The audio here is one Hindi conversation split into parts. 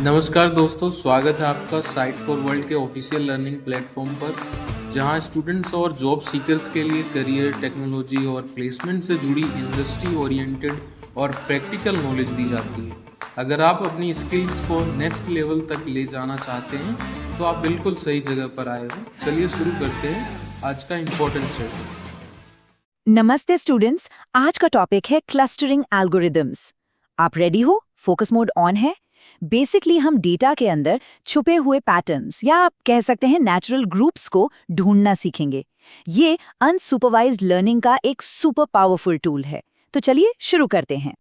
नमस्कार दोस्तों, स्वागत है आपका साइट फॉर वर्ल्ड के ऑफिशियल लर्निंग प्लेटफॉर्म पर, जहां स्टूडेंट्स और जॉब सीकर्स के लिए करियर, टेक्नोलॉजी और प्लेसमेंट से जुड़ी इंडस्ट्री ओरिएंटेड और प्रैक्टिकल नॉलेज दी जाती है। अगर आप अपनी स्किल्स को नेक्स्ट लेवल तक ले जाना चाहते हैं तो आप बिल्कुल सही जगह पर आए हो। चलिए शुरू करते हैं आज का इम्पोर्टेंट सेशन। नमस्ते स्टूडेंट्स, आज का टॉपिक है क्लस्टरिंग एल्गोरिदम्स। आप रेडी हो? फोकस मोड ऑन है। बेसिकली हम डेटा के अंदर छुपे हुए पैटर्न्स या आप कह सकते हैं नेचुरल ग्रुप्स को ढूंढना सीखेंगे। ये अनसुपरवाइज्ड लर्निंग का एक सुपर पावरफुल टूल है। तो चलिए शुरू करते हैं।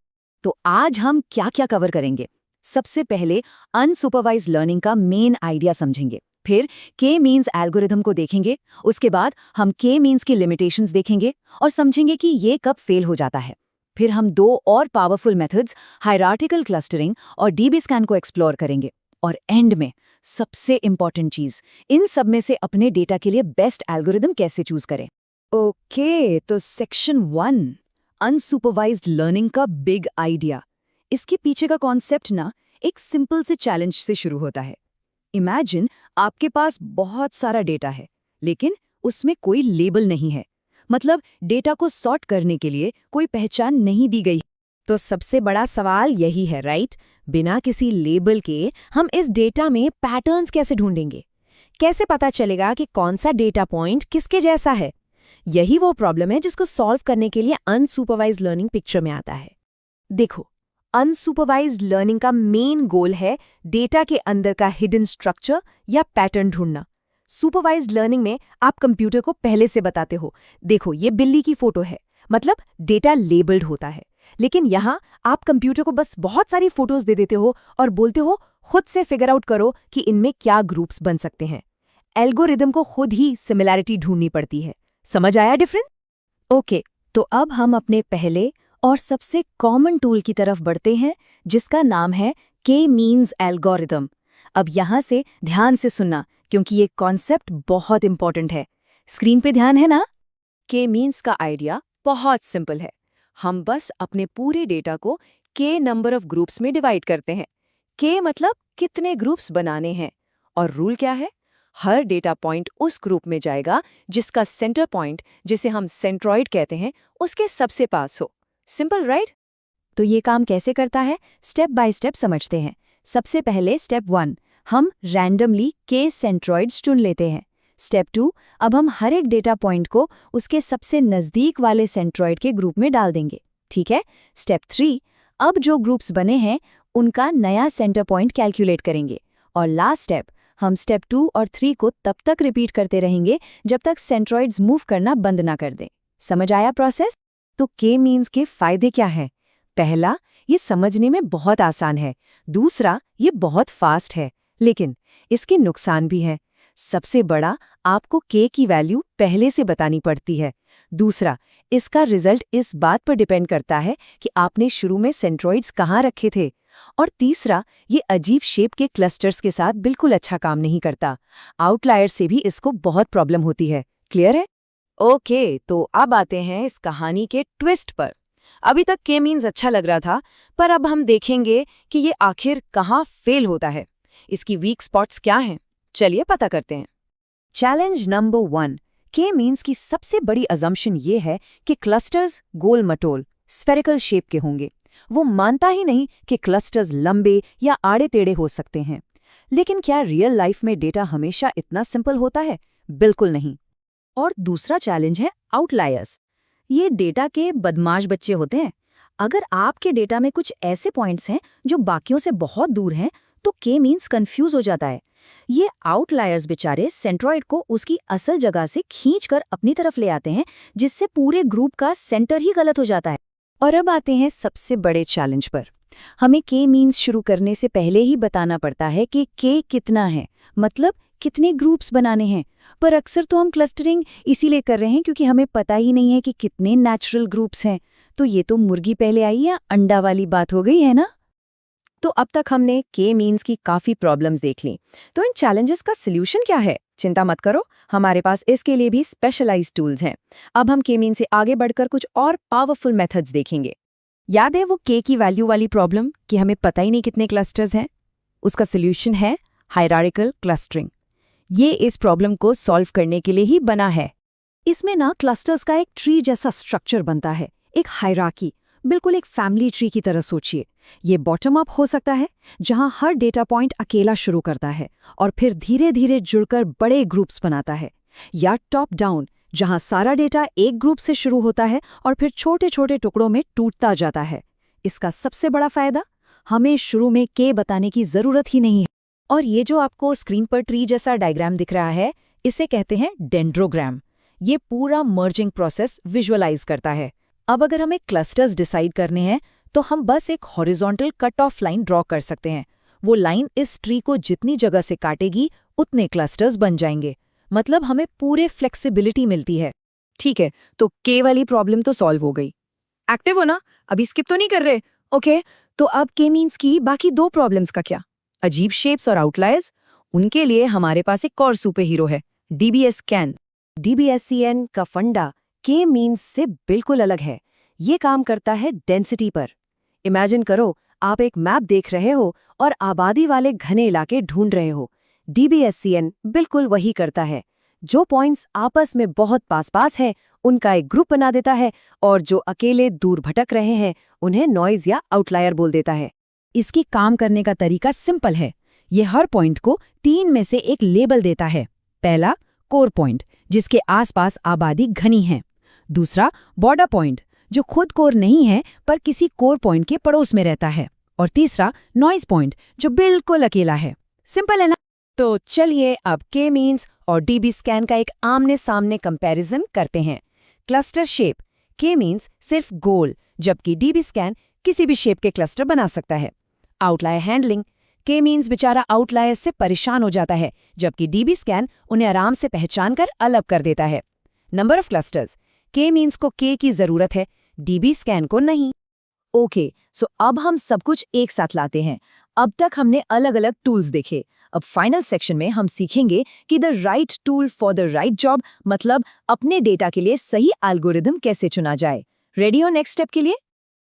तो आज हम क्या-क्या कवर करेंगे? सबसे पहले अनसुपरवाइज्ड लर्निंग का मेन आइडिया समझेंगे। फिर के मीन्स एल्गोरिथम को देखेंगे। उसके बाद हम के मीन्स की लिमिटेशंस देखेंगे और समझेंगे कि ये कब फेल हो जाता है। फिर हम दो और पावरफुल मेथड्स हायरार्किकल क्लस्टरिंग और डीबी स्कैन को एक्सप्लोर करेंगे। और एंड में सबसे इंपॉर्टेंट चीज, इन सब में से अपने डेटा के लिए बेस्ट एल्गोरिथम कैसे चूज करें। ओके, तो सेक्शन 1 अनसुपरवाइज्ड लर्निंग का बिग आइडिया। इसके पीछे का कॉन्सेप्ट ना एक सिंपल से चैलेंज से शुरू होता है। इमेजिन आपके पास बहुत सारा डेटा है, लेकिन उसमें कोई लेबल नहीं है। मतलब डेटा को सॉर्ट करने के लिए कोई पहचान नहीं दी गई। तो सबसे बड़ा सवाल यही है, राइट? बिना किसी लेबल के हम इस डेटा में पैटर्न्स कैसे ढूंढेंगे? कैसे पता चलेगा कि कौन सा डेटा पॉइंट किसके जैसा है? यही वो प्रॉब्लम है जिसको सॉल्व करने के लिए अनसुपरवाइज्ड लर्निंग पिक्चर में आता है। देखो, अनसुपरवाइज्ड लर्निंग का मेन गोल है डेटा के अंदर का हिडन स्ट्रक्चर या पैटर्न ढूंढना। सुपरवाइज्ड लर्निंग में आप कंप्यूटर को पहले से बताते हो, देखो ये बिल्ली की फोटो है, मतलब डेटा लेबल्ड होता है। लेकिन यहाँ आप कंप्यूटर को बस बहुत सारी फोटोज दे देते हो और बोलते हो खुद से फिगर आउट करो कि इनमें क्या ग्रुप्स बन सकते हैं। एल्गोरिदम को खुद ही सिमिलैरिटी ढूंढनी पड़ती है। समझ आया डिफरेंस? ओके, तो अब हम अपने पहले और सबसे कॉमन टूल की तरफ बढ़ते हैं, जिसका नाम है के मीन्स एल्गोरिदम। अब यहाँ से ध्यान से सुनना, क्योंकि ये कॉन्सेप्ट बहुत इंपॉर्टेंट है। स्क्रीन पे ध्यान है ना? के मीन्स का आइडिया बहुत सिंपल है। हम बस अपने पूरे डेटा को के नंबर ऑफ ग्रुप्स में डिवाइड करते हैं। के मतलब कितने ग्रुप्स बनाने हैं, और रूल क्या है? हर डेटा पॉइंट उस ग्रुप में जाएगा जिसका सेंटर पॉइंट, जिसे हम सेंट्रॉइड कहते हैं, उसके सबसे पास हो। Simple, right? तो ये काम कैसे करता है, स्टेप बाय स्टेप समझते हैं। सबसे पहले स्टेप 1, हम रैंडमली के सेंट्रॉइड्स चुन लेते हैं। स्टेप 2, अब हम हर एक डेटा पॉइंट को उसके सबसे नज़दीक वाले सेंट्रॉइड के ग्रुप में डाल देंगे। ठीक है? स्टेप 3, अब जो ग्रुप्स बने हैं उनका नया सेंटर पॉइंट कैलकुलेट करेंगे। और लास्ट स्टेप, हम स्टेप 2 और 3 को तब तक रिपीट करते रहेंगे जब तक सेंट्रॉइड्स मूव करना बंद ना कर दें। समझ आया प्रोसेस? तो के मीन्स के फायदे क्या है? पहला, ये समझने में बहुत आसान है। दूसरा, ये बहुत फास्ट है। लेकिन इसके नुकसान भी हैं। सबसे बड़ा, आपको के की वैल्यू पहले से बतानी पड़ती है। दूसरा, इसका रिजल्ट इस बात पर डिपेंड करता है कि आपने शुरू में सेंट्रॉइड्स कहाँ रखे थे। और तीसरा, ये अजीब शेप के क्लस्टर्स के साथ बिल्कुल अच्छा काम नहीं करता। आउटलायर से भी इसको बहुत प्रॉब्लम होती है। क्लियर है? ओके, तो अब आते हैं इस कहानी के ट्विस्ट पर। अभी तक के मीन्स अच्छा लग रहा था, पर अब हम देखेंगे कि ये आखिर कहाँ फेल होता है। इसकी वीक स्पॉट्स क्या हैं? चलिए पता करते हैं। चैलेंज नंबर 1, के मीन्स की सबसे बड़ी अजम्पशन ये है कि क्लस्टर्स गोल मटोल स्फेरिकल शेप के होंगे। वो मानता ही नहीं कि क्लस्टर्स लंबे या आड़े टेढ़े हो सकते हैं। लेकिन क्या रियल लाइफ में डेटा हमेशा इतना सिंपल होता है? बिल्कुल नहीं। और दूसरा चैलेंज है आउटलायर्स। ये डेटा के बदमाश बच्चे होते हैं। अगर आपके डेटा में कुछ ऐसे पॉइंट्स हैं जो बाकियों से बहुत दूर हैं, तो के मीन्स कंफ्यूज हो जाता है। ये आउटलायर्स बेचारे सेंट्रॉइड को उसकी असल जगह से खींचकर अपनी तरफ ले आते हैं, जिससे पूरे ग्रुप का सेंटर ही गलत हो जाता है। और अब आते हैं सबसे बड़े चैलेंज पर। हमें के मीन्स शुरू करने से पहले ही बताना पड़ता है कि के कितना है, मतलब कितने ग्रुप्स बनाने हैं। पर अक्सर तो हम क्लस्टरिंग इसीलिए कर रहे हैं क्योंकि हमें पता ही नहीं है कि कितने नेचुरल ग्रुप्स हैं। तो ये तो मुर्गी पहले आई या अंडा वाली बात हो गई है ना? तो अब तक हमने के मीन्स की काफ़ी प्रॉब्लम्स देख ली। तो इन चैलेंजेस का सल्यूशन क्या है? चिंता मत करो, हमारे पास इसके लिए भी स्पेशलाइज्ड टूल्स हैं। अब हम के मीन से आगे बढ़कर कुछ और पावरफुल मेथड्स देखेंगे। याद है वो के की वैल्यू वाली प्रॉब्लम कि हमें पता ही नहीं कितने क्लस्टर्स हैं? उसका सोल्यूशन है हायरार्किकल क्लस्टरिंग। ये इस प्रॉब्लम को सॉल्व करने के लिए ही बना है। इसमें ना क्लस्टर्स का एक ट्री जैसा स्ट्रक्चर बनता है, एक हायरार्की, बिल्कुल एक फैमिली ट्री की तरह सोचिए। ये बॉटम अप हो सकता है, जहां हर डेटा पॉइंट अकेला शुरू करता है और फिर धीरे धीरे जुड़कर बड़े ग्रुप्स बनाता है, या टॉप डाउन, जहां सारा डेटा एक ग्रुप से शुरू होता है और फिर छोटे छोटे टुकड़ों में टूटता जाता है। इसका सबसे बड़ा फायदा, हमें शुरू में के बताने की जरूरत ही नहीं है। और ये जो आपको स्क्रीन पर ट्री जैसा डायग्राम दिख रहा है, इसे कहते हैं डेंड्रोग्राम। ये पूरा मर्जिंग प्रोसेस विजुअलाइज करता है। अब अगर हमें क्लस्टर्स डिसाइड करने हैं तो हम बस एक horizontal cut off line draw कर सकते हैं। वो लाइन इस ट्री को जितनी जगह से काटेगी उतने क्लस्टर्स बन जाएंगे। मतलब हमें पूरे फ्लेक्सिबिलिटी मिलती है। ठीक है, तो के वाली प्रॉब्लम तो सॉल्व हो गई। एक्टिव हो ना, अभी स्किप तो नहीं कर रहे? ओके, तो अब के मीन्स की बाकी दो प्रॉब्लम्स का क्या? अजीब शेप्स और आउटलायर्स, उनके लिए हमारे पास एक और सुपर हीरो है, DBSCAN। DBSCAN का फंडा के मीन्स से बिल्कुल अलग है। ये काम करता है डेंसिटी पर। इमेजिन करो, आप एक मैप देख रहे हो और आबादी वाले घने इलाके ढूंढ रहे हो। DBSCAN बिल्कुल वही करता है। जो पॉइंट्स आपस में बहुत पास हैं, उनका एक ग्रुप बना देता है, और जो अकेले दूर भटक रहे हैं उन्हें नॉइज या आउटलायर बोल देता है। इसकी काम करने का तरीका सिंपल है। ये हर पॉइंट को 3 में से एक लेबल देता है। पहला, कोर पॉइंट, जिसके आसपास आबादी घनी है। दूसरा, बॉर्डर पॉइंट, जो खुद कोर नहीं है पर किसी कोर पॉइंट के पड़ोस में रहता है। और तीसरा, नॉइज पॉइंट, जो बिल्कुल अकेला है। सिंपल है ना? तो चलिए अब के मीन्स और DBSCAN का एक आमने सामने कंपैरिजन करते हैं। क्लस्टर शेप, के मीन्स सिर्फ गोल, जबकि DBSCAN किसी भी शेप के क्लस्टर बना सकता है। आउटलायर हैंडलिंग, के मीन्स बेचारा आउटलायर से परेशान हो जाता है, जबकि DBSCAN उन्हें आराम से पहचान कर अलग कर देता है। नंबर ऑफ क्लस्टर्स, के मीन्स को के की जरूरत है, DBSCAN को नहीं। ओके, सो अब हम सब कुछ एक साथ लाते हैं। अब तक हमने अलग अलग टूल्स देखे। अब फाइनल सेक्शन में हम सीखेंगे कि the right tool for the right job, मतलब अपने डेटा के लिए सही एल्गोरिदम कैसे चुना जाए। रेडी हो नेक्स्ट स्टेप के लिए?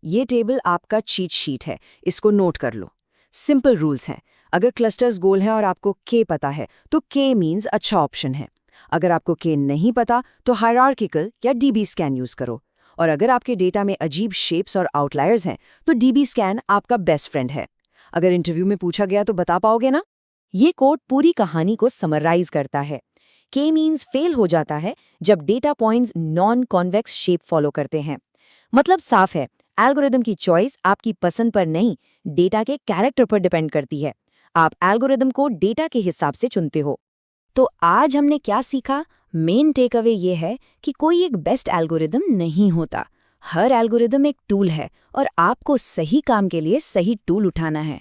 ये टेबल आपका चीट शीट है, इसको नोट कर लो। सिंपल रूल्स हैं। अगर क्लस्टर्स गोल हैं और आपको के पता है तो के मीन्स अच्छा ऑप्शन है। अगर आपको के नहीं पता तो हायरार्किकल या DBSCAN यूज करो। और अगर आपके डेटा में अजीब शेप्स और आउटलायर्स हैं तो DBSCAN आपका बेस्ट फ्रेंड है। अगर इंटरव्यू में पूछा गया तो बता पाओगे ना? ये कोड पूरी कहानी को समराइज करता है। के मीन्स फेल हो जाता है जब data points non convex shape follow करते हैं। मतलब साफ है, एल्गोरिदम की चॉइस आपकी पसंद पर नहीं, डेटा के कैरेक्टर पर डिपेंड करती है। आप एल्गोरिदम को डेटा के हिसाब से चुनते हो। तो आज हमने क्या सीखा? मेन टेक अवे ये है कि कोई एक बेस्ट एल्गोरिदम नहीं होता। हर एल्गोरिदम एक टूल है और आपको सही काम के लिए सही टूल उठाना है।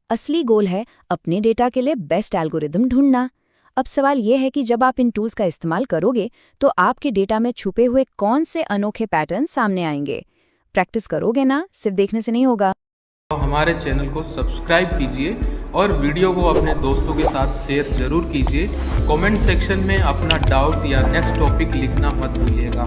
असली गोल है अपने डेटा के लिए बेस्ट एल्गोरिदम ढूंढना। अब सवाल यह है कि जब आप इन टूल्स का इस्तेमाल करोगे तो आपके डेटा में छुपे हुए कौन से अनोखे पैटर्न सामने आएंगे। प्रैक्टिस करोगे ना, सिर्फ देखने से नहीं होगा। तो हमारे चैनल को सब्सक्राइब कीजिए और वीडियो को अपने दोस्तों के साथ शेयर जरूर कीजिए। कमेंट सेक्शन में अपना डाउट या नेक्स्ट टॉपिक लिखना मत भूलिएगा।